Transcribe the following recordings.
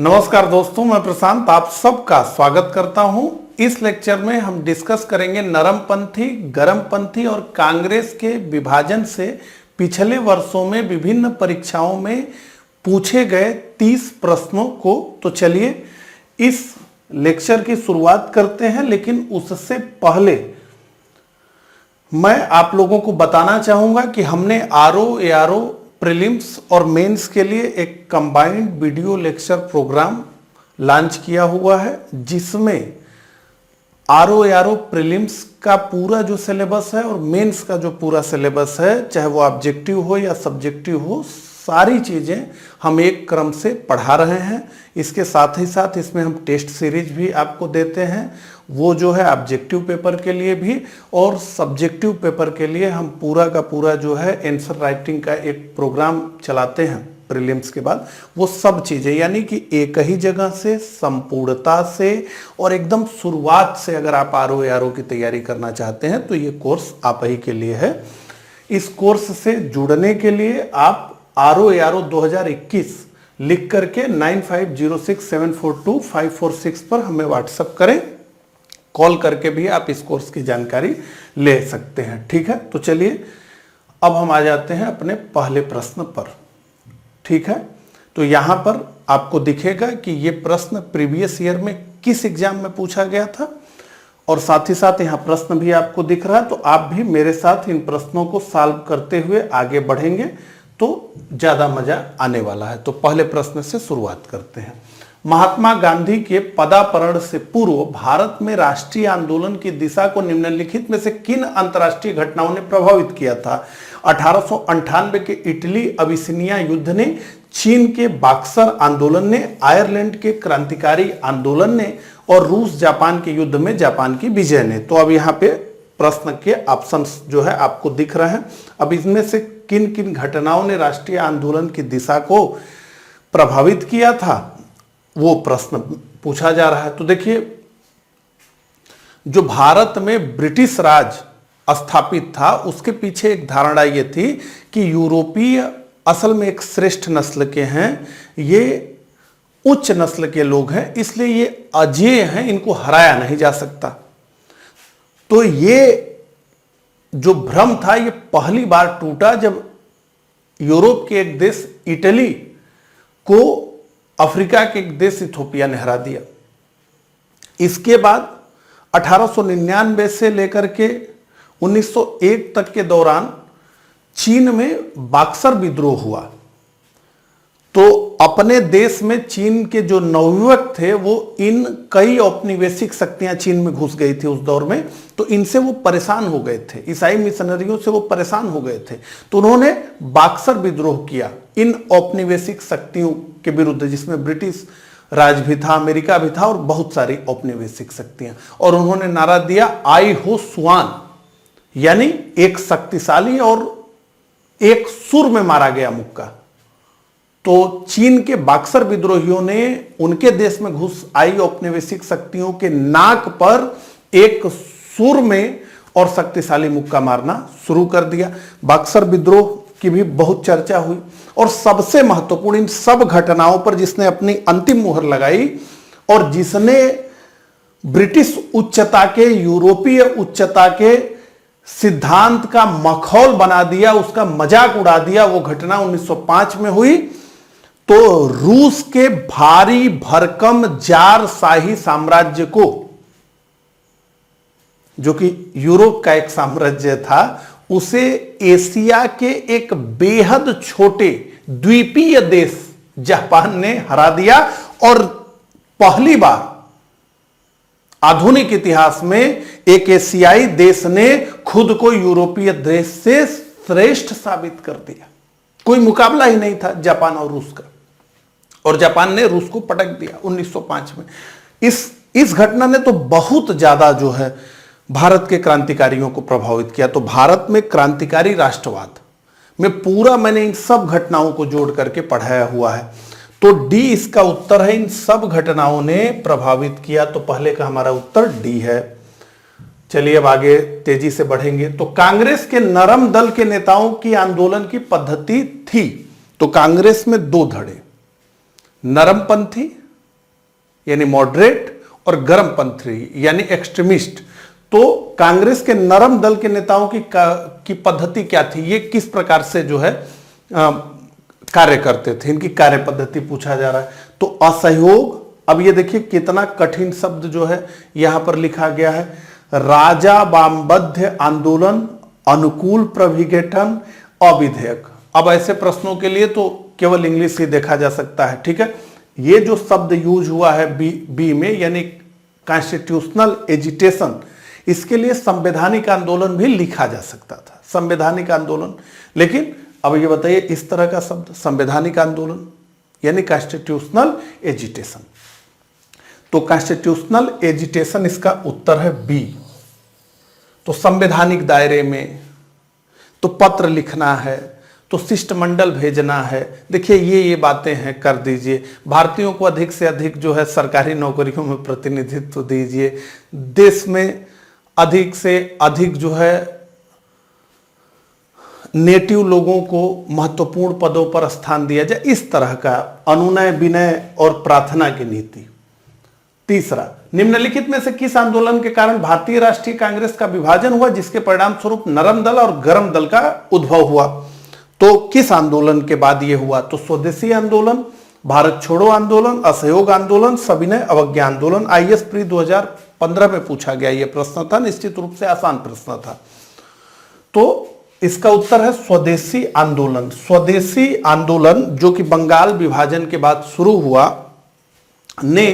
नमस्कार दोस्तों, मैं प्रशांत आप सबका स्वागत करता हूं। इस लेक्चर में हम डिस्कस करेंगे नरमपंथी, गरमपंथी और कांग्रेस के विभाजन से पिछले वर्षों में विभिन्न परीक्षाओं में पूछे गए 30 प्रश्नों को। तो चलिए इस लेक्चर की शुरुआत करते हैं, लेकिन उससे पहले मैं आप लोगों को बताना चाहूंगा कि हमने आरओ, एआरओ, प्रीलिम्स और मेंस के लिए एक combined video lecture program launch किया हुआ है, जिसमें आरओ, एआरओ, प्रीलिम्स का पूरा जो सिलेबस है और मेंस का जो पूरा सिलेबस है, चाहे वो ऑब्जेक्टिव हो या सब्जेक्टिव हो, सारी चीज़ें हम एक क्रम से पढ़ा रहे हैं। इसके साथ ही साथ इसमें हम टेस्ट सीरीज भी आपको देते हैं, वो जो है ऑब्जेक्टिव पेपर के लिए भी और सब्जेक्टिव पेपर के लिए हम पूरा का पूरा जो है आंसर राइटिंग का एक प्रोग्राम चलाते हैं प्रीलिम्स के बाद। वो सब चीज़ें यानी कि एक ही जगह से संपूर्णता से और एकदम शुरुआत से अगर आप आरओ, एआरओ की तैयारी करना चाहते हैं तो ये कोर्स आप ही के लिए है। इस कोर्स से जुड़ने के लिए आप आरओ, एआरओ 2021 लिख करके 9506742546 पर हमें व्हाट्सएप करें। कॉल करके भी आप इस कोर्स की जानकारी ले सकते हैं। ठीक है, तो चलिए अब हम आ जाते हैं अपने पहले प्रश्न पर। ठीक है, तो यहां पर आपको दिखेगा कि ये प्रश्न प्रीवियस ईयर में किस एग्जाम में पूछा गया था और साथ ही साथ यहाँ प्रश्न भी आपको दिख रहा है। तो आप भी मेरे साथ इन प्रश्नों को सॉल्व करते हुए आगे बढ़ेंगे तो ज्यादा मजा आने वाला है। तो पहले प्रश्न से शुरुआत करते हैं। महात्मा गांधी के पदापहरण से पूर्व भारत में राष्ट्रीय आंदोलन की दिशा को निम्नलिखित में से किन अंतर्राष्ट्रीय घटनाओं ने प्रभावित किया था? 1898 के इटली अबिसिनिया युद्ध ने, चीन के बक्सर आंदोलन ने, आयरलैंड के क्रांतिकारी आंदोलन ने और रूस जापान के युद्ध में जापान की विजय ने। तो अब यहाँ पे प्रश्न के ऑप्शंस जो है आपको दिख रहे हैं। अब इसमें से किन किन घटनाओं ने राष्ट्रीय आंदोलन की दिशा को प्रभावित किया था, वो प्रश्न पूछा जा रहा है। तो देखिए, जो भारत में ब्रिटिश राज स्थापित था उसके पीछे एक धारणा ये थी कि यूरोपीय असल में एक श्रेष्ठ नस्ल के हैं, ये उच्च नस्ल के लोग हैं, इसलिए ये अजेय हैं, इनको हराया नहीं जा सकता। तो ये जो भ्रम था ये पहली बार टूटा जब यूरोप के एक देश इटली को अफ्रीका के एक देश इथोपिया ने हरा दिया। इसके बाद 1899 से लेकर के 1901 तक के दौरान चीन में बक्सर विद्रोह हुआ। तो अपने देश में चीन के जो नवयुवक थे वो इन कई औपनिवेशिक शक्तियां चीन में घुस गई थी उस दौर में, तो इनसे वो परेशान हो गए थे, ईसाई मिशनरियों से वो परेशान हो गए थे। तो उन्होंने बक्सर विद्रोह किया इन औपनिवेशिक शक्तियों के विरुद्ध, जिसमें ब्रिटिश राज भी था, अमेरिका भी था और बहुत सारी औपनिवेशिक शक्तियां। और उन्होंने नारा दिया आई हो सुआन, यानी एक शक्तिशाली और एक सुर में मारा गया मुक्का। तो चीन के बक्सर विद्रोहियों ने उनके देश में घुस आई औपनिवेशिक शक्तियों के नाक पर एक सुर में और शक्तिशाली मुक्का मारना शुरू कर दिया। बक्सर विद्रोह की भी बहुत चर्चा हुई और सबसे महत्वपूर्ण इन सब घटनाओं पर जिसने अपनी अंतिम मुहर लगाई और जिसने ब्रिटिश उच्चता के, यूरोपीय उच्चता के सिद्धांत का मखौल बना दिया, उसका मजाक उड़ा दिया, वो घटना 1905 में हुई। तो रूस के भारी भरकम जार शाही साम्राज्य को, जो कि यूरोप का एक साम्राज्य था, उसे एशिया के एक बेहद छोटे द्वीपीय देश जापान ने हरा दिया और पहली बार आधुनिक इतिहास में एक एशियाई देश ने खुद को यूरोपीय देश से श्रेष्ठ साबित कर दिया। कोई मुकाबला ही नहीं था जापान और रूस का, और जापान ने रूस को पटक दिया 1905 में। इस घटना ने तो बहुत ज्यादा जो है भारत के क्रांतिकारियों को प्रभावित किया। तो भारत में क्रांतिकारी राष्ट्रवाद में पूरा मैंने इन सब घटनाओं को जोड़ करके पढ़ाया हुआ है। तो डी इसका उत्तर है, इन सब घटनाओं ने प्रभावित किया। तो पहले का हमारा उत्तर डी है। चलिए अब आगे तेजी से बढ़ेंगे। तो कांग्रेस के नरम दल के नेताओं की आंदोलन की पद्धति थी। तो कांग्रेस में दो धड़े, नरमपंथी यानी मॉडरेट, और गर्मपंथी यानी एक्सट्रीमिस्ट। तो कांग्रेस के नरम दल के नेताओं की पद्धति क्या थी, ये किस प्रकार से जो है कार्य करते थे, इनकी कार्य पद्धति पूछा जा रहा है। तो असहयोग, अब ये देखिए कितना कठिन शब्द जो है यहां पर लिखा गया है, राजा वामबद्ध आंदोलन, अनुकूल प्रविघटन, अविधेयक। अब ऐसे प्रश्नों के लिए तो केवल इंग्लिश ही देखा जा सकता है, ठीक है। ये जो शब्द यूज हुआ है बी में, यानी कॉन्स्टिट्यूशनल एजिटेशन, इसके लिए संवैधानिक आंदोलन भी लिखा जा सकता था, संवैधानिक आंदोलन। लेकिन अब ये बताइए इस तरह का शब्द संवैधानिक आंदोलन यानी कॉन्स्टिट्यूशनल एजिटेशन, तो कॉन्स्टिट्यूशनल एजिटेशन इसका उत्तर है बी। तो संवैधानिक दायरे में, तो पत्र लिखना है, तो शिष्टमंडल भेजना है, देखिए ये बातें हैं, कर दीजिए। भारतीयों को अधिक से अधिक जो है सरकारी नौकरियों में प्रतिनिधित्व दीजिए, देश में अधिक से अधिक जो है नेटिव लोगों को महत्वपूर्ण पदों पर स्थान दिया जाए, इस तरह का अनुनय विनय और प्रार्थना की नीति। तीसरा, निम्नलिखित में से किस आंदोलन के कारण भारतीय राष्ट्रीय कांग्रेस का विभाजन हुआ, जिसके परिणाम स्वरूप नरम दल और गर्म दल का उद्भव हुआ। तो किस आंदोलन के बाद यह हुआ, तो स्वदेशी आंदोलन, भारत छोड़ो आंदोलन, असहयोग आंदोलन, सविनय अवज्ञा आंदोलन। आईएएस प्री 2015 में पूछा गया यह प्रश्न था, निश्चित रूप से आसान प्रश्न था। तो इसका उत्तर है स्वदेशी आंदोलन। स्वदेशी आंदोलन जो कि बंगाल विभाजन के बाद शुरू हुआ, ने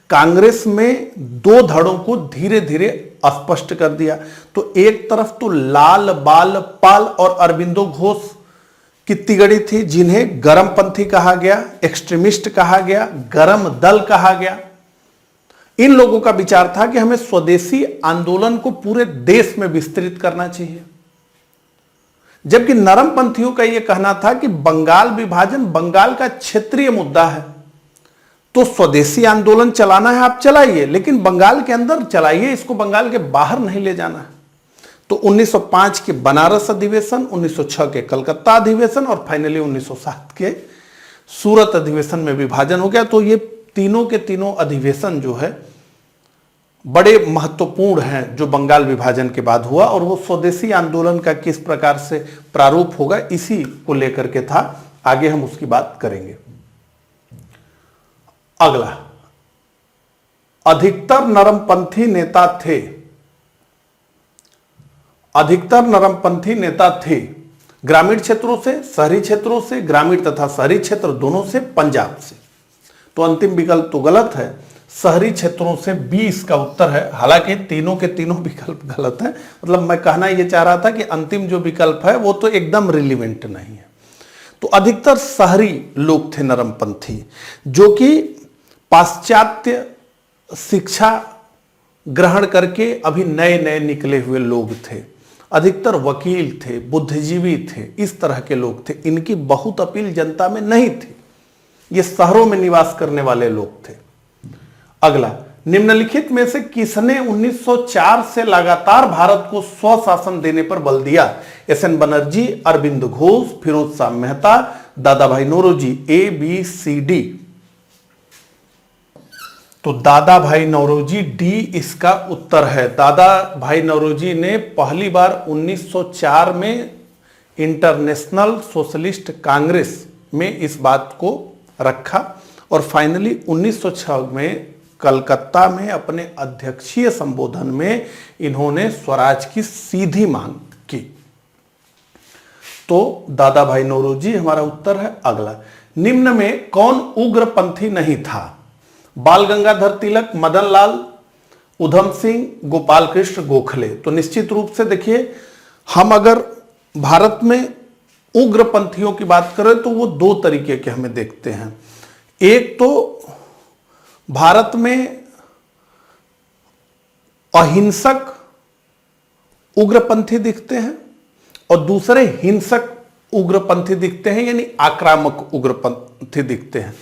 कांग्रेस में दो धड़ों को धीरे धीरे स्पष्ट कर दिया। तो एक तरफ तो लाल बाल पाल और अरविंदो घोष की तिगड़ी थी, जिन्हें गर्मपंथी कहा गया, एक्सट्रीमिस्ट कहा गया, गर्म दल कहा गया। इन लोगों का विचार था कि हमें स्वदेशी आंदोलन को पूरे देश में विस्तृत करना चाहिए, जबकि नरम पंथियों का यह कहना था कि बंगाल विभाजन बंगाल का क्षेत्रीय मुद्दा है, तो स्वदेशी आंदोलन चलाना है आप चलाइए, लेकिन बंगाल के अंदर चलाइए, इसको बंगाल के बाहर नहीं ले जाना है। तो 1905 के बनारस अधिवेशन, 1906 के कलकत्ता अधिवेशन और फाइनली 1907 के सूरत अधिवेशन में विभाजन हो गया। तो ये तीनों के तीनों अधिवेशन जो है बड़े महत्वपूर्ण हैं, जो बंगाल विभाजन के बाद हुआ, और वो स्वदेशी आंदोलन का किस प्रकार से प्रारूप होगा इसी को लेकर के था। आगे हम उसकी बात करेंगे। अगला, अधिकतर नरमपंथी नेता थे, अधिकतर नरमपंथी नेता थे ग्रामीण क्षेत्रों से, शहरी क्षेत्रों से, ग्रामीण तथा शहरी क्षेत्र दोनों से, पंजाब से। तो अंतिम विकल्प तो गलत है, शहरी क्षेत्रों से 20 का उत्तर है। हालांकि तीनों के तीनों विकल्प गलत हैं, मतलब मैं कहना यह चाह रहा था कि अंतिम जो विकल्प है वो तो एकदम रिलीवेंट नहीं है। तो अधिकतर शहरी लोग थे नरमपंथी, जो कि पाश्चात्य शिक्षा ग्रहण करके अभी नए नए निकले हुए लोग थे। अधिकतर वकील थे, बुद्धिजीवी थे, इस तरह के लोग थे। इनकी बहुत अपील जनता में नहीं थी, ये शहरों में निवास करने वाले लोग थे। अगला, निम्नलिखित में से किसने 1904 से लगातार भारत को स्वशासन देने पर बल दिया? S N. Banerjee, Aurobindo Ghosh, Pherozeshah Mehta, Dadabhai Naoroji. A B C D. तो दादा भाई नौरोजी डी इसका उत्तर है। दादा भाई नौरोजी ने पहली बार 1904 में इंटरनेशनल सोशलिस्ट कांग्रेस में इस बात को रखा और फाइनली 1906 में कलकत्ता में अपने अध्यक्षीय संबोधन में इन्होंने स्वराज की सीधी मांग की। तो दादा भाई नौरोजी हमारा उत्तर है। अगला, निम्न में कौन उग्रपंथी नहीं था? बाल गंगाधर तिलक, मदन लाल, उधम सिंह, गोपाल कृष्ण गोखले। तो निश्चित रूप से देखिए, हम अगर भारत में उग्रपंथियों की बात करें तो वो दो तरीके के हमें देखते हैं। एक तो भारत में अहिंसक उग्रपंथी दिखते हैं और दूसरे हिंसक उग्रपंथी दिखते हैं, यानी आक्रामक उग्रपंथी दिखते हैं।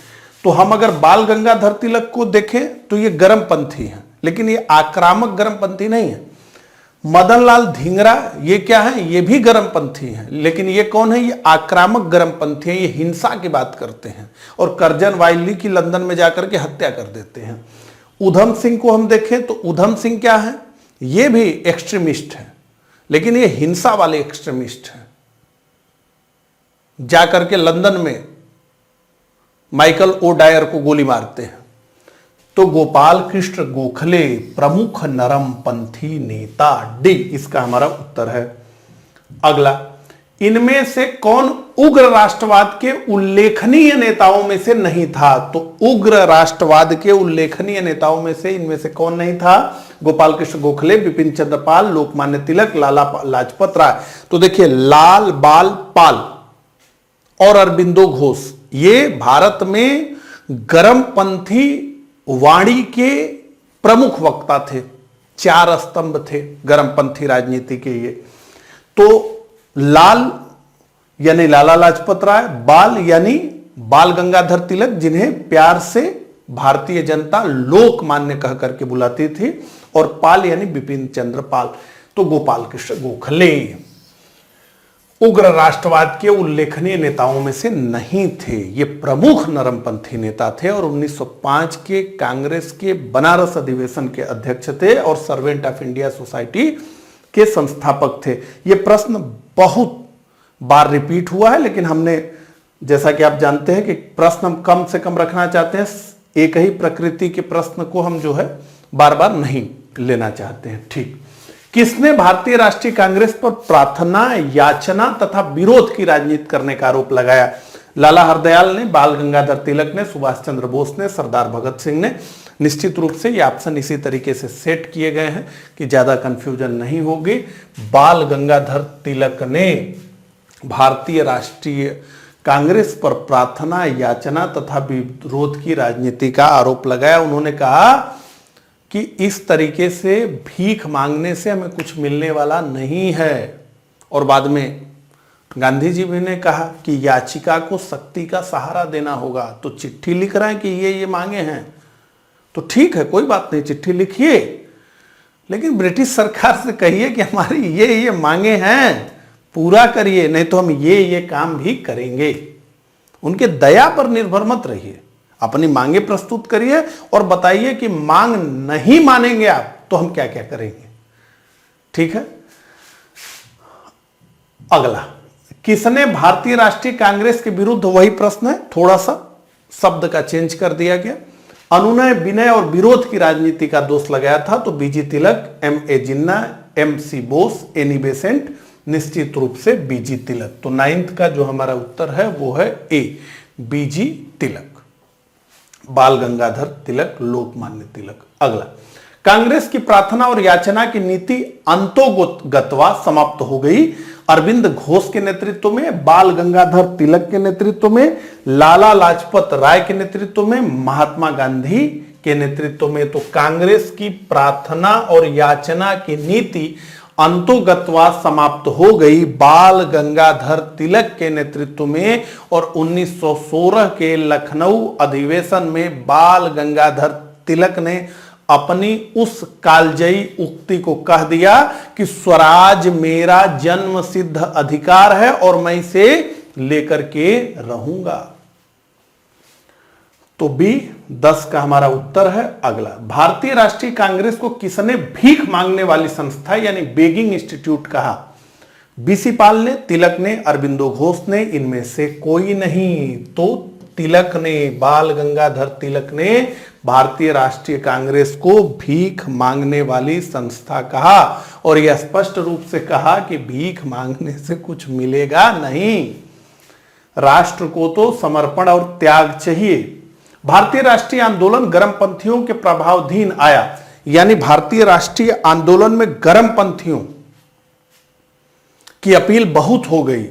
तो हम अगर बाल गंगाधर तिलक को देखें तो ये गर्मपंथी हैं, लेकिन ये आक्रामक गर्मपंथी नहीं है। मदनलाल धिंगरा ये क्या है, ये भी गर्मपंथी हैं, लेकिन ये कौन है, ये आक्रामक गर्मपंथी हैं, ये हिंसा की बात करते हैं और कर्जन वाइली की लंदन में जाकर के हत्या कर देते हैं। उधम सिंह को हम देखें तो उधम सिंह क्या है, ये भी एक्सट्रीमिस्ट है, लेकिन ये हिंसा वाले एक्सट्रीमिस्ट हैं, जाकर के लंदन में माइकल ओ डायर को गोली मारते हैं। तो गोपाल कृष्ण गोखले प्रमुख नरमपंथी नेता, डी इसका हमारा उत्तर है। अगला, इनमें से कौन उग्र राष्ट्रवाद के उल्लेखनीय नेताओं में से नहीं था? तो उग्र राष्ट्रवाद के उल्लेखनीय नेताओं में से इनमें से कौन नहीं था? गोपाल कृष्ण गोखले, बिपिन चंद्र पाल, लोकमान्य तिलक, लाला लाजपत राय। तो देखिए, लाल बाल पाल और अरबिंदो घोष ये भारत में गर्मपंथी वाणी के प्रमुख वक्ता थे, चार स्तंभ थे गर्मपंथी राजनीति के ये। तो लाल यानी लाला लाजपत राय, बाल यानी बाल गंगाधर तिलक, जिन्हें प्यार से भारतीय जनता लोकमान्य कह करके बुलाती थी, और पाल यानी बिपिन चंद्र पाल। तो गोपाल कृष्ण गोखले उग्र राष्ट्रवाद के उल्लेखनीय नेताओं में से नहीं थे, ये प्रमुख नरमपंथी नेता थे और 1905 के कांग्रेस के बनारस अधिवेशन के अध्यक्ष थे और सर्वेंट ऑफ इंडिया सोसाइटी के संस्थापक थे। ये प्रश्न बहुत बार रिपीट हुआ है, लेकिन हमने, जैसा कि आप जानते हैं कि प्रश्न हम कम से कम रखना चाहते हैं, एक ही प्रकृति के प्रश्न को हम जो है बार बार नहीं लेना चाहते हैं। ठीक, किसने भारतीय राष्ट्रीय कांग्रेस पर प्रार्थना, याचना तथा विरोध की राजनीति करने का आरोप लगाया? लाला हरदयाल ने, बाल गंगाधर तिलक ने, सुभाष चंद्र बोस ने, सरदार भगत सिंह ने। निश्चित रूप से ये ऑप्शन इसी तरीके से सेट किए गए हैं कि ज्यादा कंफ्यूजन नहीं होगी। बाल गंगाधर तिलक ने भारतीय राष्ट्रीय कांग्रेस पर प्रार्थना, याचना तथा विरोध की राजनीति का आरोप लगाया। उन्होंने कहा कि इस तरीके से भीख मांगने से हमें कुछ मिलने वाला नहीं है। और बाद में गांधी जी भी ने कहा कि याचिका को शक्ति का सहारा देना होगा। तो चिट्ठी लिख रहे हैं कि ये मांगे हैं, तो ठीक है, कोई बात नहीं, चिट्ठी लिखिए, लेकिन ब्रिटिश सरकार से कहिए कि हमारी ये मांगे हैं, पूरा करिए, नहीं तो हम ये काम भी करेंगे। उनके दया पर निर्भर मत रहिए, अपनी मांगे प्रस्तुत करिए और बताइए कि मांग नहीं मानेंगे आप तो हम क्या क्या करेंगे। ठीक है। अगला, किसने भारतीय राष्ट्रीय कांग्रेस के विरुद्ध, वही प्रश्न है, थोड़ा सा शब्द का चेंज कर दिया गया, अनुनय, विनय और विरोध की राजनीति का दोष लगाया था? तो बीजी तिलक, एम.ए. जिन्ना, एम.सी. Bose, Annie Besant. निश्चित रूप से बीजी तिलक। तो 9th का जो हमारा उत्तर है वो है ए, बीजी तिलक, बाल गंगाधर तिलक, लोकमान्य तिलक। अगला, कांग्रेस की प्रार्थना और याचना की नीति अंतोगतवा समाप्त हो गई। अरविंद घोष के नेतृत्व में, बाल गंगाधर तिलक के नेतृत्व में, लाला लाजपत राय के नेतृत्व में, महात्मा गांधी के नेतृत्व में। तो कांग्रेस की प्रार्थना और याचना की नीति अंतोगतवा समाप्त हो गई बाल गंगाधर तिलक के नेतृत्व में। और 1916 के लखनऊ अधिवेशन में बाल गंगाधर तिलक ने अपनी उस कालजयी उक्ति को कह दिया कि स्वराज मेरा जन्म सिद्ध अधिकार है और मैं इसे लेकर के रहूंगा। तो बी 10 का हमारा उत्तर है। अगला, भारतीय राष्ट्रीय कांग्रेस को किसने भीख मांगने वाली संस्था यानी बेगिंग इंस्टीट्यूट कहा? बीसी पाल ने, तिलक ने, अरबिंदो घोष ने, इनमें से कोई नहीं। तो तिलक ने, बाल गंगाधर तिलक ने भारतीय राष्ट्रीय कांग्रेस को भीख मांगने वाली संस्था कहा और यह स्पष्ट रूप से कहा कि भीख मांगने से कुछ मिलेगा नहीं, राष्ट्र को तो समर्पण और त्याग चाहिए। भारतीय राष्ट्रीय आंदोलन गर्मपंथियों के प्रभावाधीन आया, यानी भारतीय राष्ट्रीय आंदोलन में गर्मपंथियों की अपील बहुत हो गई,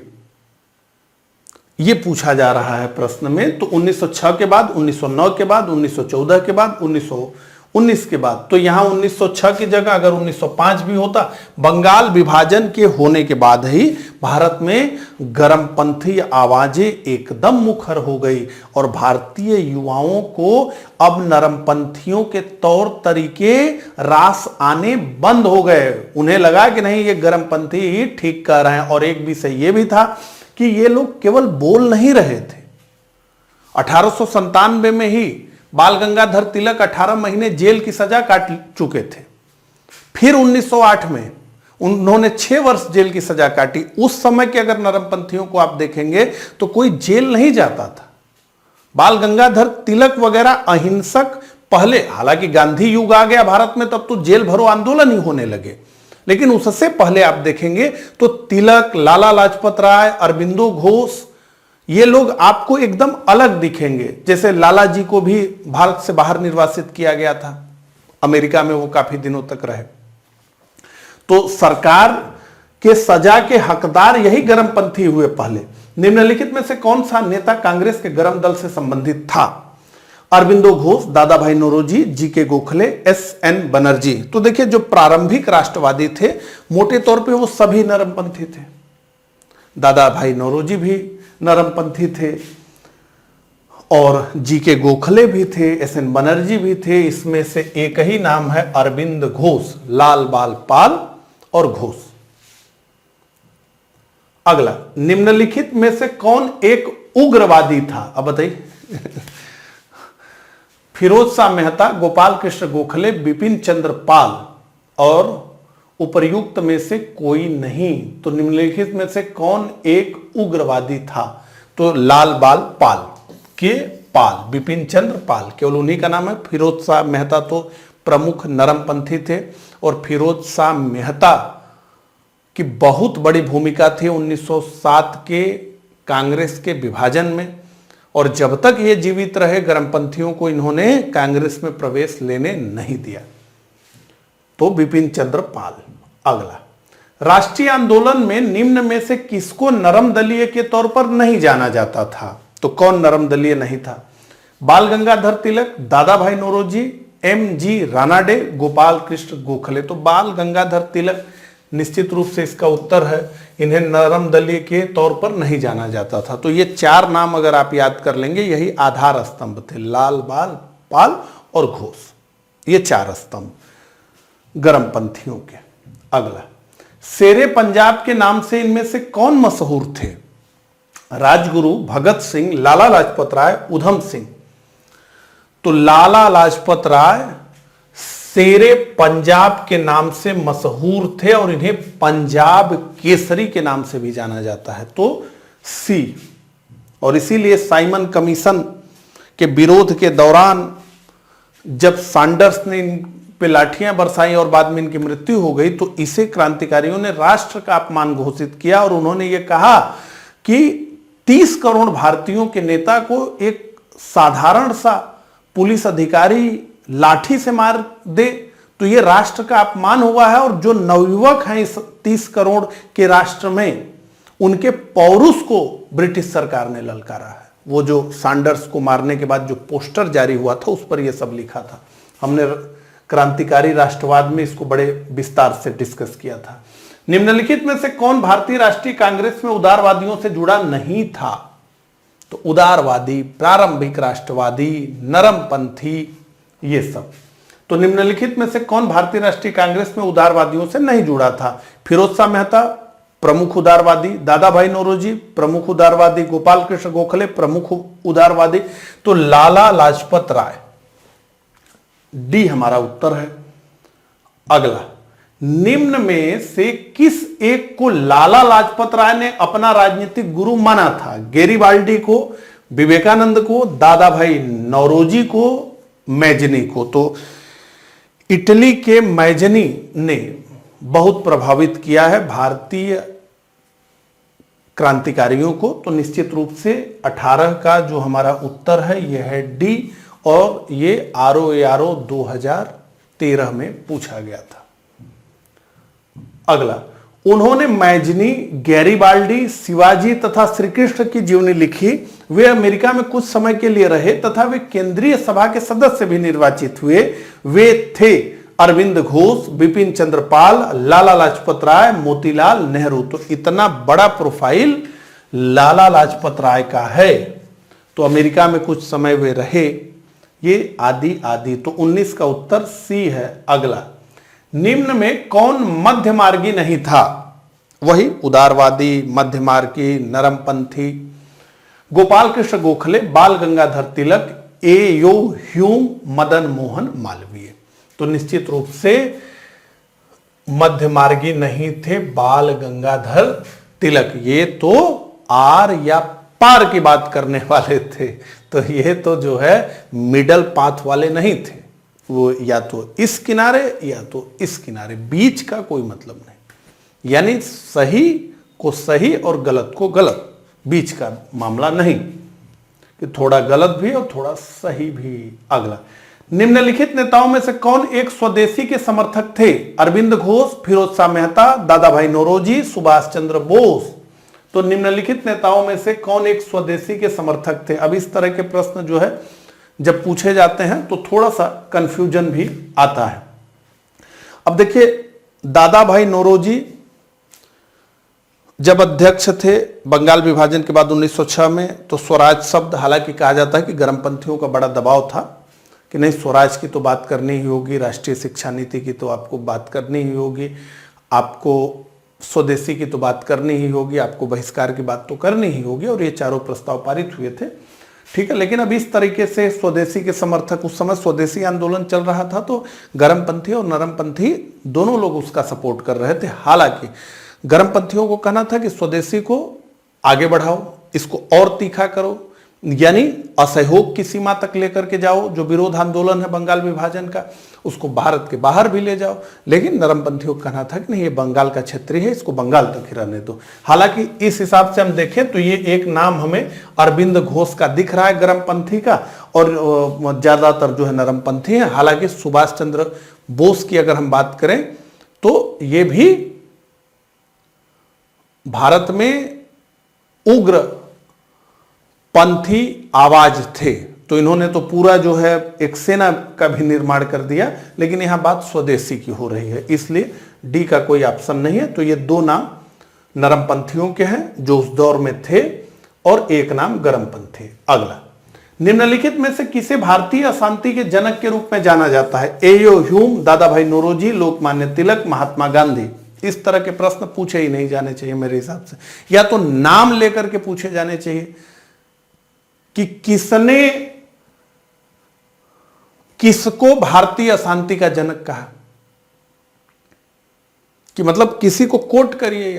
यह पूछा जा रहा है प्रश्न में। तो 1906 के बाद, 1909 के बाद, 1914 के बाद, 1919 के बाद। तो यहां 1906 की जगह अगर 1905 भी होता, बंगाल विभाजन के होने के बाद ही भारत में गर्मपंथी आवाजें एकदम मुखर हो गई और भारतीय युवाओं को अब नरमपंथियों के तौर तरीके रास आने बंद हो गए। उन्हें लगा कि नहीं, ये गर्मपंथी ही ठीक कह रहे हैं। और एक विषय ये भी था कि ये लोग केवल बोल नहीं रहे थे। 1897 में ही बाल गंगाधर तिलक 18 महीने जेल की सजा काट चुके थे। फिर 1908 में उन्होंने 6 वर्ष जेल की सजा काटी। उस समय के अगर नरमपंथियों को आप देखेंगे तो कोई जेल नहीं जाता था। बाल गंगाधर तिलक वगैरह अहिंसक, पहले हालांकि गांधी युग आ गया भारत में, तब तो जेल भरो आंदोलन ही होने लगे, लेकिन उससे पहले आप देखेंगे तो तिलक, लाला लाजपत राय, अरबिंदो घोष, ये लोग आपको एकदम अलग दिखेंगे। जैसे लाला जी को भी भारत से बाहर निर्वासित किया गया था, अमेरिका में वो काफी दिनों तक रहे। तो सरकार के सजा के हकदार यही गर्मपंथी हुए। पहले निम्नलिखित में से कौन सा नेता कांग्रेस के गर्म दल से संबंधित था? अरबिंदो घोष, दादा भाई नौरोजी, जी.के. गोखले, एस.एन. बनर्जी। तो देखिए, जो प्रारंभिक राष्ट्रवादी थे मोटे तौर पे वो सभी नरमपंथी थे। दादा भाई नौरोजी भी नरमपंथी थे और जी.के. गोखले भी थे, एस.एन. बनर्जी भी थे। इसमें से एक ही नाम है अरविंद घोष, लाल बाल पाल और घोष। अगला, निम्नलिखित में से कौन एक उग्रवादी था? अब बताइए। फिरोज शाह मेहता, गोपाल कृष्ण गोखले, बिपिन चंद्र पाल और उपर्युक्त में से कोई नहीं। तो निम्नलिखित में से कौन एक उग्रवादी था? तो लाल बाल पाल के पाल, बिपिन चंद्र पाल, केवल उन्हीं का नाम है। फिरोज शाह मेहता तो प्रमुख नरमपंथी थे और फिरोज शाह मेहता की बहुत बड़ी भूमिका थी 1907 के कांग्रेस के विभाजन में। और जब तक ये जीवित रहे, गर्मपंथियों को इन्होंने कांग्रेस में प्रवेश लेने नहीं दिया। तो बिपिन चंद्र पाल। अगला, राष्ट्रीय आंदोलन में निम्न में से किसको नरम दलीय के तौर पर नहीं जाना जाता था? तो कौन नरम दलीय नहीं था? बाल गंगाधर तिलक, दादा भाई नौरोजी, एम.जी. रानाडे, गोपाल कृष्ण गोखले। तो बाल गंगाधर तिलक निश्चित रूप से इसका उत्तर है। इन्हें नरम दलीय के तौर पर नहीं जाना जाता था। तो ये 4 नाम अगर आप याद कर लेंगे, यही आधार स्तंभ थे, लाल बाल पाल और घोष, ये 4 स्तंभ गर्मपंथियों के। अगला, शेरे पंजाब के नाम से इनमें से कौन मशहूर थे? राजगुरु, भगत सिंह, लाला लाजपत राय, उधम सिंह। तो लाला लाजपत राय शेरे पंजाब के नाम से मशहूर थे और इन्हें पंजाब केसरी के नाम से भी जाना जाता है। तो सी। और इसीलिए साइमन कमीशन के विरोध के दौरान जब सैंडर्स ने इन पे लाठियां बरसाई और बाद में इनकी मृत्यु हो गई, तो इसे क्रांतिकारियों ने राष्ट्र का अपमान घोषित किया और उन्होंने ये कहा कि 30 करोड़ भारतीयों के नेता को एक साधारण सा पुलिस अधिकारी लाठी से मार दे तो ये राष्ट्र का अपमान हुआ है। और जो नवयुवक हैं इस 30 करोड़ के राष्ट्र में, उनके पौरुष को ब्रिटिश सरकार ने ललकारा है। वो जो सैंडर्स को मारने के बाद जो पोस्टर जारी हुआ था उस पर यह सब लिखा था। हमने क्रांतिकारी राष्ट्रवाद में इसको बड़े विस्तार से डिस्कस किया था। निम्नलिखित में से कौन भारतीय राष्ट्रीय कांग्रेस में उदारवादियों से जुड़ा नहीं था? तो उदारवादी, प्रारंभिक राष्ट्रवादी, नरमपंथी, ये सब। तो निम्नलिखित में से कौन भारतीय राष्ट्रीय कांग्रेस में उदारवादियों से नहीं जुड़ा था? फिरोज शाह मेहता प्रमुख उदारवादी, दादा भाई नौरोजी प्रमुख उदारवादी, गोपाल कृष्ण गोखले प्रमुख उदारवादी। तो लाला लाजपत राय, डी हमारा उत्तर है। अगला, निम्न में से किस एक को लाला लाजपत राय ने अपना राजनीतिक गुरु माना था? गेरिबाल्डी को, विवेकानंद को, दादा भाई नौरोजी को, मैजनी को। तो इटली के मैजनी ने बहुत प्रभावित किया है भारतीय क्रांतिकारियों को। तो निश्चित रूप से 18 का जो हमारा उत्तर है यह है डी। और ये ROARO 2013 में पूछा गया था। अगला, उन्होंने मैजनी, गैरीबाल्डी, शिवाजी तथा श्री कृष्ण की जीवनी लिखी। वे अमेरिका में कुछ समय के लिए रहे तथा वे केंद्रीय सभा के सदस्य भी निर्वाचित हुए। वे थे अरविंद घोष, बिपिन चंद्र पाल, लाला लाजपत राय, मोतीलाल नेहरू। तो इतना बड़ा प्रोफाइल लाला लाजपत राय का है। तो अमेरिका में कुछ समय वे रहे। ये आदि आदि। तो 19 का उत्तर सी है। अगला, निम्न में कौन मध्यमार्गी नहीं था? वही उदारवादी, मध्यमार्गी, नरमपंथी। गोपाल कृष्ण गोखले, बाल गंगाधर तिलक, ए.यो. ह्यूम, मदन मोहन मालवीय। तो निश्चित रूप से मध्यमार्गी नहीं थे बाल गंगाधर तिलक। ये तो आर या पार की बात करने वाले थे। तो ये तो जो है मिडल पाथ वाले नहीं थे। वो या तो इस किनारे या तो इस किनारे, बीच का कोई मतलब नहीं। यानी सही को सही और गलत को गलत, बीच का मामला नहीं कि थोड़ा गलत भी और थोड़ा सही भी। अगला, निम्नलिखित नेताओं में से कौन एक स्वदेशी के समर्थक थे? Arvind Ghosh, Pherozeshah Mehta, Dadabhai Naoroji, Subhash Chandra Bose. तो निम्नलिखित नेताओं में से कौन एक स्वदेशी के समर्थक थे? अब इस तरह के प्रश्न जो है जब पूछे जाते हैं तो थोड़ा सा कंफ्यूजन भी आता है। अब देखिए, दादा भाई नौरोजी जब अध्यक्ष थे बंगाल विभाजन के बाद 1906 में, तो स्वराज शब्द, हालांकि कहा जाता है कि गर्मपंथियों का बड़ा दबाव था कि नहीं स्वराज की तो बात करनी ही होगी, राष्ट्रीय शिक्षा नीति की तो आपको बात करनी ही होगी, आपको स्वदेशी की तो बात करनी ही होगी, आपको बहिष्कार की बात तो करनी ही होगी, और ये चारों प्रस्ताव पारित हुए थे। ठीक है, लेकिन अब इस तरीके से स्वदेशी के समर्थक, उस समय स्वदेशी आंदोलन चल रहा था तो गर्मपंथी और नरमपंथी दोनों लोग उसका सपोर्ट कर रहे थे। हालांकि गर्मपंथियों को कहना था कि स्वदेशी को आगे बढ़ाओ, इसको और तीखा करो, यानी असहयोग की सीमा तक लेकर के जाओ। जो विरोध आंदोलन है बंगाल विभाजन का, उसको भारत के बाहर भी ले जाओ। लेकिन नरमपंथियों का कहना था कि नहीं, ये बंगाल का क्षेत्र है, इसको बंगाल तक ही रहने दो। हालांकि इस हिसाब से हम देखें तो ये एक नाम हमें अरविंद घोष का दिख रहा है गर्मपंथी का, और ज्यादातर जो है नरमपंथी है। हालांकि सुभाष चंद्र बोस की अगर हम बात करें तो ये भी भारत में उग्र पंथी आवाज थे। तो इन्होंने तो पूरा जो है एक सेना का भी निर्माण कर दिया। लेकिन यहां बात स्वदेशी की हो रही है, इसलिए डी का कोई ऑप्शन नहीं है। तो ये दो नाम नरमपंथियों के हैं जो उस दौर में थे, और एक नाम गर्मपंथी। अगला, निम्नलिखित में से किसे भारतीय अशांति के जनक के रूप में जाना जाता है? ए.यो. ह्यूम, दादा भाई नौरोजी, लोकमान्य तिलक, महात्मा गांधी। इस तरह के प्रश्न पूछे ही नहीं जाने चाहिए मेरे हिसाब से, या तो नाम लेकर के पूछे जाने चाहिए कि किसने किसको भारतीय अशांति का जनक कहा, कि मतलब किसी को कोट करिए,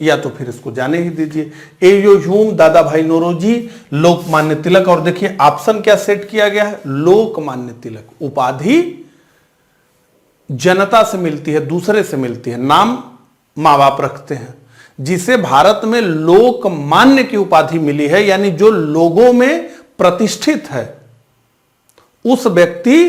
या तो फिर इसको जाने ही दीजिए। ए.यो. ह्यूम, दादा भाई नौरोजी, लोकमान्य तिलक। और देखिए ऑप्शन क्या सेट किया गया है, लोकमान्य तिलक। उपाधि जनता से मिलती है, दूसरे से मिलती है, नाम मां बाप रखते हैं। जिसे भारत में लोकमान्य की उपाधि मिली है, यानी जो लोगों में प्रतिष्ठित है, उस व्यक्ति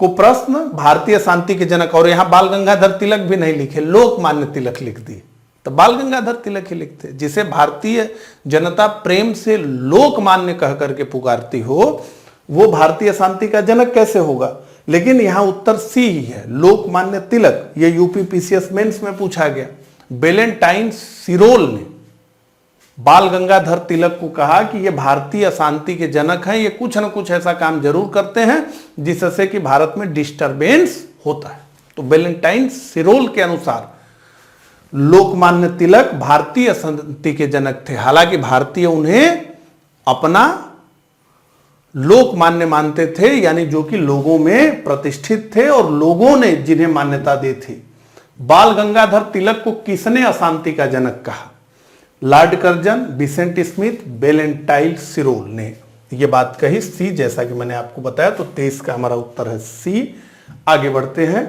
को प्रश्न भारतीय शांति के जनक। और यहां बाल गंगाधर तिलक भी नहीं लिखे, लोकमान्य तिलक लिख दिए, तो बाल गंगाधर तिलक ही लिखते। जिसे भारतीय जनता प्रेम से लोकमान्य कह करके पुकारती हो, वो भारतीय शांति का जनक कैसे होगा? लेकिन यहां उत्तर सी ही है, लोकमान्य तिलक। ये यूपी पीसीएस मेंस में पूछा गया। वेलेंटाइन सिरोल ने बाल गंगाधर तिलक को कहा कि ये भारतीय शांति के जनक हैं, ये कुछ न कुछ ऐसा काम जरूर करते हैं जिससे कि भारत में डिस्टरबेंस होता है। तो वेलेंटाइन सिरोल के अनुसार लोकमान्य तिलक भारतीय शांति के जनक थे। हालांकि भारतीय उन्हें अपना लोकमान्य मानते थे, यानी जो कि लोगों में प्रतिष्ठित थे और लोगों ने जिन्हें मान्यता दी थी। बाल गंगाधर तिलक को किसने अशांति का जनक कहा? Lord Curzon, Vincent Smith, Valentine Chirol ने यह बात कही। सी, जैसा कि मैंने आपको बताया, तो 23 का हमारा उत्तर है सी। आगे बढ़ते हैं।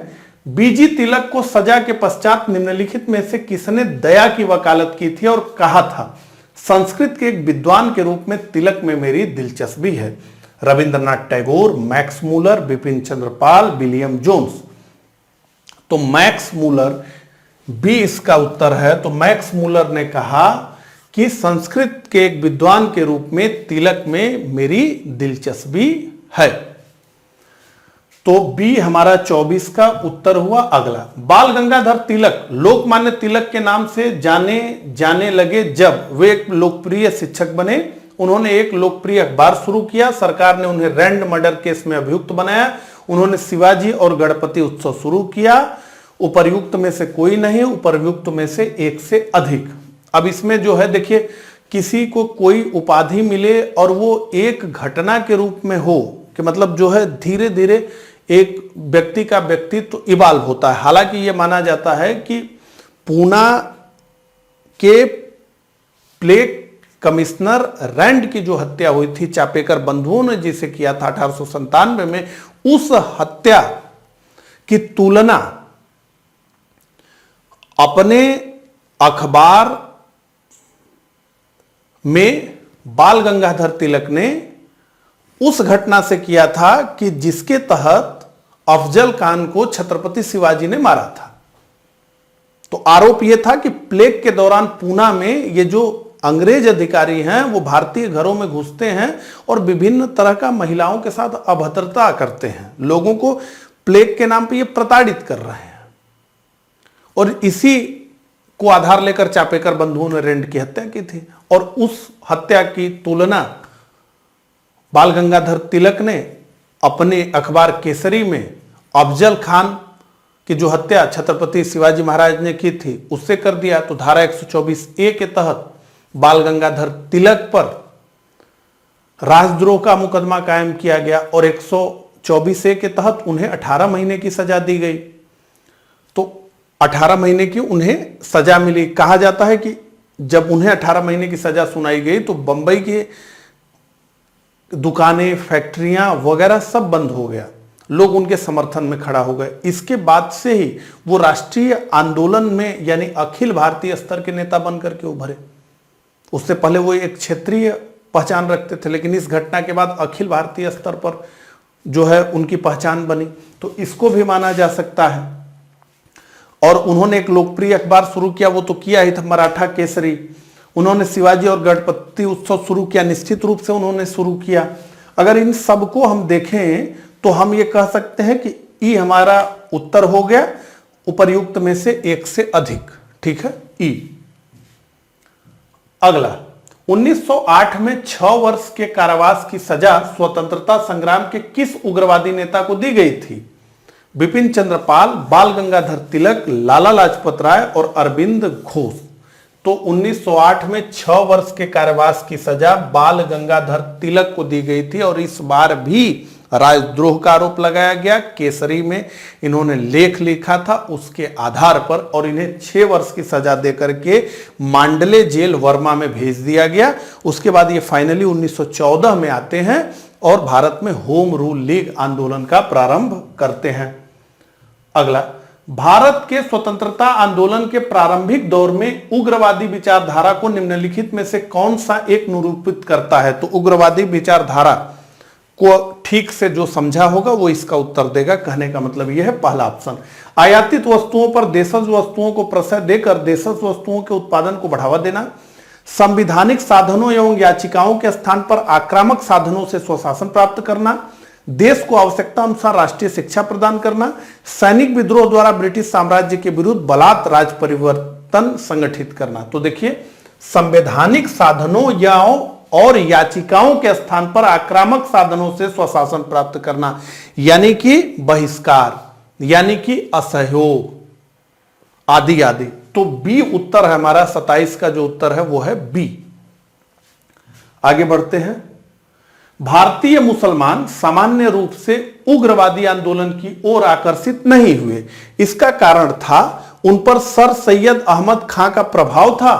बीजी तिलक को सजा के पश्चात निम्नलिखित में से किसने दया की वकालत की थी और कहा था, संस्कृत के एक विद्वान के रूप में तिलक में मेरी दिलचस्पी है? Rabindranath Tagore, Max Muller, Bipin Chandra Pal, William Jones. तो मैक्स मूलर बी इसका उत्तर है। तो मैक्स मूलर ने कहा कि संस्कृत के एक विद्वान के रूप में तिलक में मेरी दिलचस्पी है। तो बी हमारा 24 का उत्तर हुआ। अगला, बाल गंगाधर तिलक लोकमान्य तिलक के नाम से जाने जाने लगे जब वे एक लोकप्रिय शिक्षक बने। उन्होंने एक लोकप्रिय अखबार शुरू किया। सरकार ने उन्हें रैंड मर्डर केस में अभियुक्त बनाया। उन्होंने शिवाजी और गणपति उत्सव शुरू किया। उपर्युक्त में से कोई नहीं, उपर्युक्त में से एक से अधिक। अब इसमें जो है देखिए, किसी को कोई उपाधि मिले और वो एक घटना के रूप में हो, कि मतलब जो है धीरे धीरे एक व्यक्ति का व्यक्तित्व इवॉल्व होता है। हालांकि ये माना जाता है कि पूना के प्लेग कमिश्नर रैंड की जो हत्या हुई थी चापेकर बंधुओं ने जिसे किया था 1897 में, उस हत्या की तुलना अपने अखबार में बाल गंगाधर तिलक ने उस घटना से किया था कि जिसके तहत अफजल खान को छत्रपति शिवाजी ने मारा था। तो आरोप यह था कि प्लेग के दौरान पूना में ये जो अंग्रेज अधिकारी हैं वो भारतीय घरों में घुसते हैं और विभिन्न तरह का महिलाओं के साथ अभद्रता करते हैं, लोगों को प्लेग के नाम पे ये प्रताड़ित कर रहे हैं। और इसी को आधार लेकर चापेकर बंधुओं ने रैंड की हत्या की थी। और उस हत्या की तुलना बाल गंगाधर तिलक ने अपने अखबार केसरी में अफजल खान की जो हत्या छत्रपति शिवाजी महाराज ने की थी उससे कर दिया। तो धारा 124A के तहत बाल गंगाधर तिलक पर राजद्रोह का मुकदमा कायम किया गया और 124A के तहत उन्हें 18 महीने की सजा दी गई। तो 18 महीने की उन्हें सजा मिली। कहा जाता है कि जब उन्हें 18 महीने की सजा सुनाई गई तो बंबई के दुकानें, फैक्ट्रियां वगैरह सब बंद हो गया, लोग उनके समर्थन में खड़ा हो गए। इसके बाद से ही वो राष्ट्रीय आंदोलन में यानी अखिल भारतीय स्तर के नेता बनकर के उभरे। उससे पहले वो एक क्षेत्रीय पहचान रखते थे, लेकिन इस घटना के बाद अखिल भारतीय स्तर पर जो है उनकी पहचान बनी। तो इसको भी माना जा सकता है। और उन्होंने एक लोकप्रिय अखबार शुरू किया, वो तो किया ही था, मराठा केसरी। उन्होंने शिवाजी और गणपति उत्सव शुरू किया, निश्चित रूप से उन्होंने शुरू किया। अगर इन सबको हम देखें तो हम ये कह सकते हैं कि ई हमारा उत्तर हो गया, उपर्युक्त में से एक से अधिक। ठीक है, ई। अगला, 1908 में 6 वर्ष के कारावास की सजा स्वतंत्रता संग्राम के किस उग्रवादी नेता को दी गई थी? बिपिन चंद्र पाल, बाल गंगाधर तिलक, लाला लाजपत राय और अरविंद घोष। तो 1908 में 6 वर्ष के कारावास की सजा बाल गंगाधर तिलक को दी गई थी और इस बार भी राजद्रोह का आरोप लगाया गया। केसरी में इन्होंने लेख लिखा था उसके आधार पर और इन्हें 6 वर्ष की सजा देकर के मांडले जेल वर्मा में भेज दिया गया। उसके बाद ये फाइनली 1914 में आते हैं और भारत में होम रूल लीग आंदोलन का प्रारंभ करते हैं। अगला, भारत के स्वतंत्रता आंदोलन के प्रारंभिक दौर में उग्रवादी विचारधारा को निम्नलिखित में से कौन सा एक निरूपित करता है? तो उग्रवादी विचारधारा को ठीक से जो समझा होगा वो इसका उत्तर देगा। कहने का मतलब यह है पहला ऑप्शन, आयातित वस्तुओं पर देशज वस्तुओं को प्रशय देकर देशज वस्तुओं के उत्पादन को बढ़ावा देना, संविधानिक साधनों एवं याचिकाओं के स्थान पर आक्रामक साधनों से स्वशासन प्राप्त करना, देश को आवश्यकता अनुसार राष्ट्रीय शिक्षा प्रदान करना, सैनिक विद्रोह द्वारा ब्रिटिश साम्राज्य के विरुद्ध बलात् राज परिवर्तन संगठित करना। तो देखिए, संवैधानिक साधनों या और याचिकाओं के स्थान पर आक्रामक साधनों से स्वशासन प्राप्त करना, यानी कि बहिष्कार, यानी कि असहयोग आदि आदि। तो बी उत्तर है हमारा, 27 का जो उत्तर है वो है बी। आगे बढ़ते हैं। भारतीय मुसलमान सामान्य रूप से उग्रवादी आंदोलन की ओर आकर्षित नहीं हुए। इसका कारण था उन पर सर सैयद अहमद खां का प्रभाव था,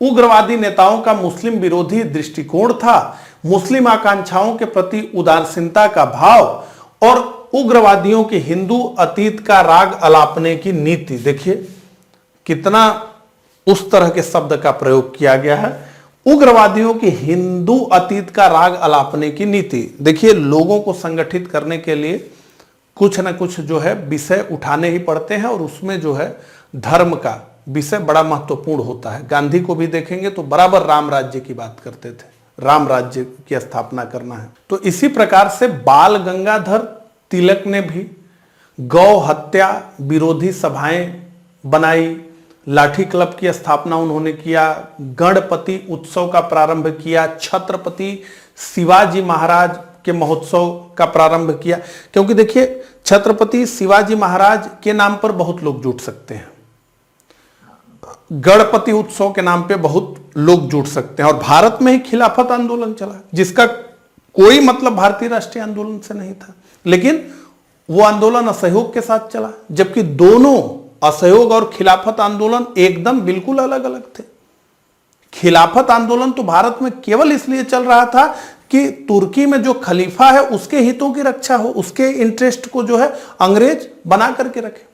उग्रवादी नेताओं का मुस्लिम विरोधी दृष्टिकोण था, मुस्लिम आकांक्षाओं के प्रति उदासीनता का भाव और उग्रवादियों के हिंदू अतीत का राग अलापने की नीति। देखिए कितना उस तरह के शब्द का प्रयोग किया गया है, उग्रवादियों की हिंदू अतीत का राग अलापने की नीति। देखिए, लोगों को संगठित करने के लिए कुछ न कुछ जो है विषय उठाने ही पड़ते हैं और उसमें जो है धर्म का विषय बड़ा महत्वपूर्ण होता है। गांधी को भी देखेंगे तो बराबर राम राज्य की बात करते थे, राम राज्य की स्थापना करना है। तो इसी प्रकार से बाल गंगाधर तिलक ने भी गौ हत्या विरोधी सभाएं बनाई, लाठी क्लब की स्थापना उन्होंने किया, गणपति उत्सव का प्रारंभ किया, छत्रपति शिवाजी महाराज के महोत्सव का प्रारंभ किया। क्योंकि देखिए, छत्रपति शिवाजी महाराज के नाम पर बहुत लोग जुट सकते हैं, गणपति उत्सव के नाम पे बहुत लोग जुट सकते हैं। और भारत में ही खिलाफत आंदोलन चला जिसका कोई मतलब भारतीय राष्ट्रीय आंदोलन से नहीं था, लेकिन वो आंदोलन असहयोग के साथ चला, जबकि दोनों असहयोग और खिलाफत आंदोलन एकदम बिल्कुल अलग अलग थे। खिलाफत आंदोलन तो भारत में केवल इसलिए चल रहा था कि तुर्की में जो खलीफा है उसके हितों की रक्षा हो, उसके इंटरेस्ट को जो है अंग्रेज बना करके रखे,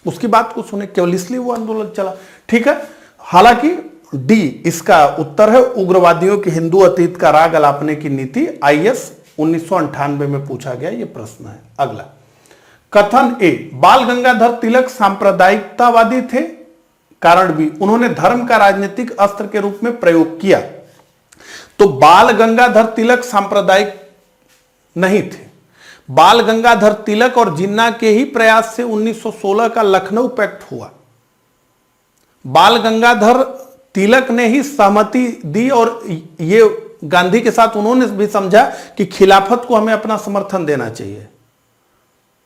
उसकी बात को सुने, केवल इसलिए वो आंदोलन चला। ठीक है, हालांकि डी इसका उत्तर है, उग्रवादियों की हिंदू अतीत का राग अलापने की नीति, IS 1998 में पूछा गया ये प्रश्न है। अगला कथन ए, बाल गंगाधर तिलक सांप्रदायिकतावादी थे। कारण बी, उन्होंने धर्म का राजनीतिक अस्त्र के रूप में प्रयोग किया। तो बाल गंगाधर तिलक सांप्रदायिक नहीं थे। बाल गंगाधर तिलक और जिन्ना के ही प्रयास से 1916 का लखनऊ पैक्ट हुआ। बाल गंगाधर तिलक ने ही सहमति दी और ये गांधी के साथ उन्होंने भी समझा कि खिलाफत को हमें अपना समर्थन देना चाहिए।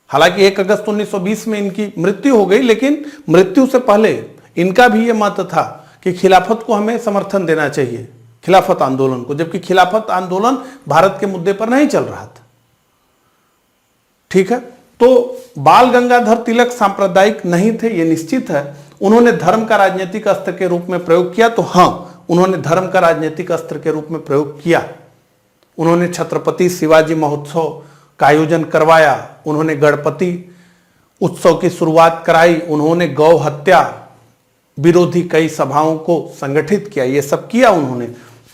हालांकि 1 अगस्त 1920 में इनकी मृत्यु हो गई, लेकिन मृत्यु से पहले इनका भी यह मत था कि खिलाफत को हमें समर्थन देना चाहिए, खिलाफत आंदोलन को, जबकि खिलाफत आंदोलन भारत के मुद्दे पर नहीं चल रहा था। ठीक है, तो बाल गंगाधर तिलक सांप्रदायिक नहीं थे, यह निश्चित है। उन्होंने धर्म का राजनीतिक अस्त्र के रूप में प्रयोग किया, तो हां, उन्होंने धर्म का राजनीतिक अस्त्र के रूप में प्रयोग किया। उन्होंने छत्रपति शिवाजी महोत्सव का आयोजन करवाया, उन्होंने गणपति उत्सव की शुरुआत कराई, उन्होंने गौ हत्या विरोधी कई सभाओं को संगठित किया, ये सब किया उन्होंने।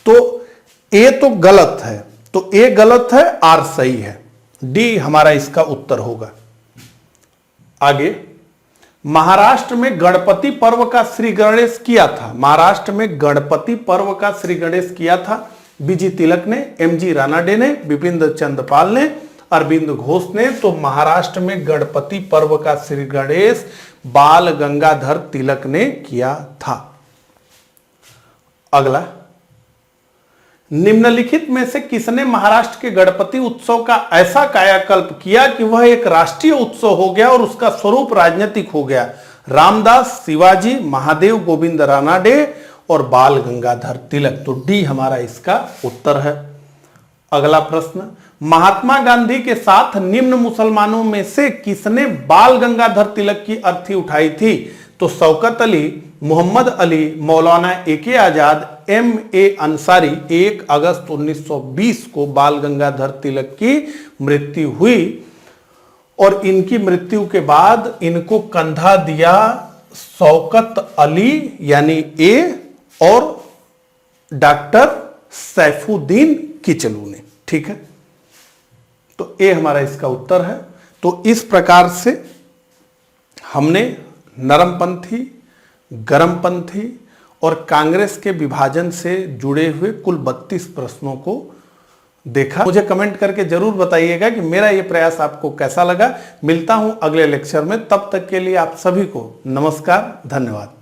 तो ए तो गलत है, तो ए गलत है, आर सही है, डी हमारा इसका उत्तर होगा। आगे, महाराष्ट्र में गणपति पर्व का श्री गणेश किया था। महाराष्ट्र में गणपति पर्व का श्री गणेश किया था बीजी तिलक ने, MG रानाडे ने, बिपिन चंद्र पाल ने, अरविंद घोष ने। तो महाराष्ट्र में गणपति पर्व का श्री गणेश बाल गंगाधर तिलक ने किया था। अगला, निम्नलिखित में से किसने महाराष्ट्र के गणपति उत्सव का ऐसा कायाकल्प किया कि वह एक राष्ट्रीय उत्सव हो गया और उसका स्वरूप राजनीतिक हो गया? रामदास, शिवाजी, महादेव गोविंद रानाडे और बाल गंगाधर तिलक। तो डी हमारा इसका उत्तर है। अगला प्रश्न, महात्मा गांधी के साथ निम्न मुसलमानों में से किसने बाल गंगाधर तिलक की अर्थी उठाई थी? तो शौकत अली, मोहम्मद अली, मौलाना AK आजाद, MA अंसारी। 1 अगस्त 1920 को बाल गंगाधर तिलक की मृत्यु हुई और इनकी मृत्यु के बाद इनको कंधा दिया शौकत अली यानी A और डॉक्टर सैफुद्दीन किचलू ने। ठीक है, तो ए हमारा इसका उत्तर है। तो इस प्रकार से हमने नरमपंथी, गरमपंथी और कांग्रेस के विभाजन से जुड़े हुए कुल 32 प्रश्नों को देखा। मुझे कमेंट करके जरूर बताइएगा कि मेरा यह प्रयास आपको कैसा लगा। मिलता हूं अगले लेक्चर में, तब तक के लिए आप सभी को नमस्कार, धन्यवाद।